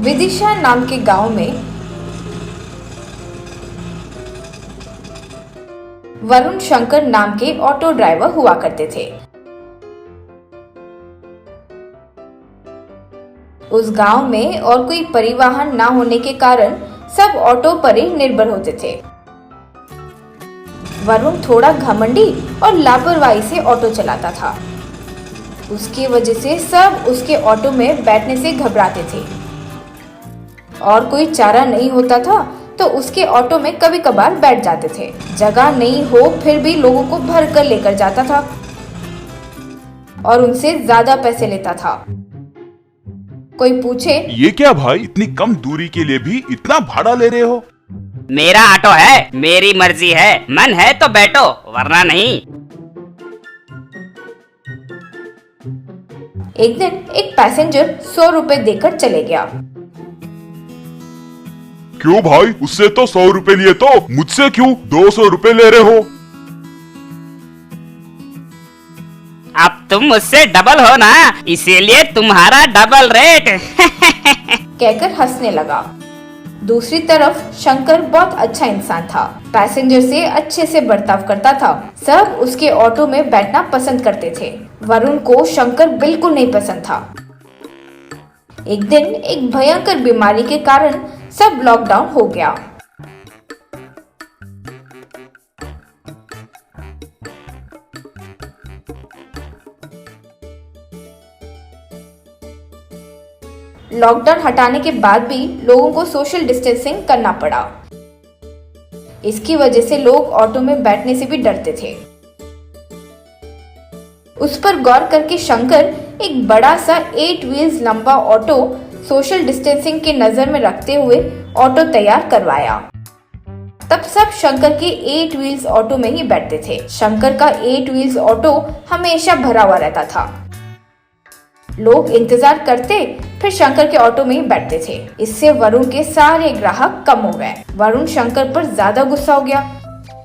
विदिशा नाम के गांव में वरुण शंकर नाम के ऑटो ड्राइवर हुआ करते थे। उस गांव में और कोई परिवहन ना होने के कारण सब ऑटो पर ही निर्भर होते थे। वरुण थोड़ा घमंडी और लापरवाही से ऑटो चलाता था। उसकी वजह से सब उसके ऑटो में बैठने से घबराते थे और कोई चारा नहीं होता था तो उसके ऑटो में कभी कभार बैठ जाते थे। जगह नहीं हो फिर भी लोगों को भर कर लेकर जाता था और उनसे ज्यादा पैसे लेता था। कोई पूछे, ये क्या भाई, इतनी कम दूरी के लिए भी इतना भाड़ा ले रहे हो? मेरा ऑटो है, मेरी मर्जी है, मन है तो बैठो वरना नहीं। एक दिन एक पैसेंजर 100 रुपए देकर चले गया। क्यों भाई, उससे तो 100 रुपए लिए तो मुझसे क्यों 200 रुपए ले रहे हो? अब तुम मुझसे डबल हो ना, इसीलिए तुम्हारा डबल रेट। कहकर हंसने लगा। दूसरी तरफ शंकर बहुत अच्छा इंसान था। पैसेंजर से अच्छे से बर्ताव करता था। सब उसके ऑटो में बैठना पसंद करते थे। वरुण को शंकर बिल्कुल नहीं पसंद था। एक दिन एक भयंकर बीमारी के कारण सब लॉकडाउन हो गया। लॉकडाउन हटाने के बाद भी लोगों को सोशल डिस्टेंसिंग करना पड़ा। इसकी वजह से लोग ऑटो में बैठने से भी डरते थे। उस पर गौर करके शंकर एक बड़ा सा 8 व्हील्स लंबा ऑटो सोशल डिस्टेंसिंग के नजर में रखते हुए ऑटो तैयार करवाया। तब सब शंकर के 8 व्हील्स ऑटो में ही बैठते थे। शंकर का 8 व्हील्स ऑटो हमेशा भरा हुआ रहता था। लोग इंतजार करते फिर शंकर के ऑटो में ही बैठते थे। इससे वरुण के सारे ग्राहक कम हो गए। वरुण शंकर पर ज्यादा गुस्सा हो गया।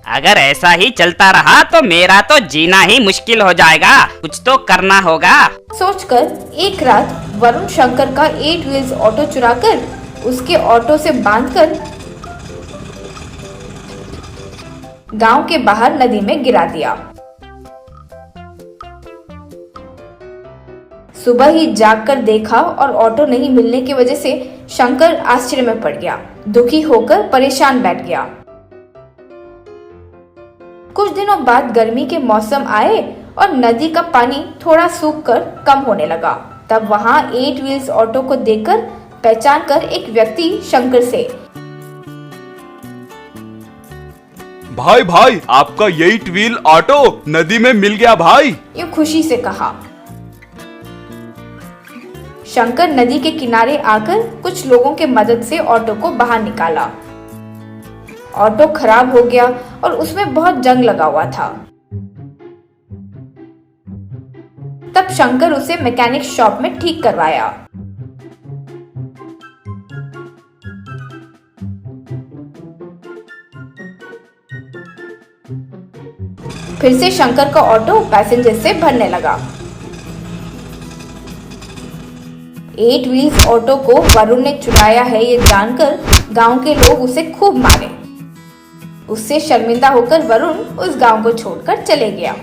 अगर ऐसा ही चलता रहा तो मेरा तो जीना ही मुश्किल हो जाएगा, कुछ तो करना होगा। सोचकर एक रात वरुण शंकर का 8 व्हील्स ऑटो चुराकर उसके ऑटो से बांधकर गांव के बाहर नदी में गिरा दिया। सुबह ही जागकर देखा और ऑटो नहीं मिलने की वजह से शंकर आश्चर्य में पड़ गया। दुखी होकर परेशान बैठ गया। कुछ दिनों बाद गर्मी के मौसम आए और नदी का पानी थोड़ा सूखकर कम होने लगा। तब वहां 8 व्हील्स ऑटो को देखकर पहचान कर एक व्यक्ति शंकर से, भाई भाई, आपका 8 व्हील ऑटो नदी में मिल गया भाई, यूं खुशी से कहा। शंकर नदी के किनारे आकर कुछ लोगों के मदद से ऑटो को बाहर निकाला। ऑटो खराब हो गया और उसमें बहुत जंग लगा हुआ था। तब शंकर उसे मैकेनिक शॉप में ठीक करवाया। फिर से शंकर का ऑटो पैसेंजर से भरने लगा। 8 व्हील्स ऑटो को वरुण ने चुराया है ये जानकर गांव के लोग उसे खूब मारे। उससे शर्मिंदा होकर वरुण उस गांव को छोड़कर चले गया।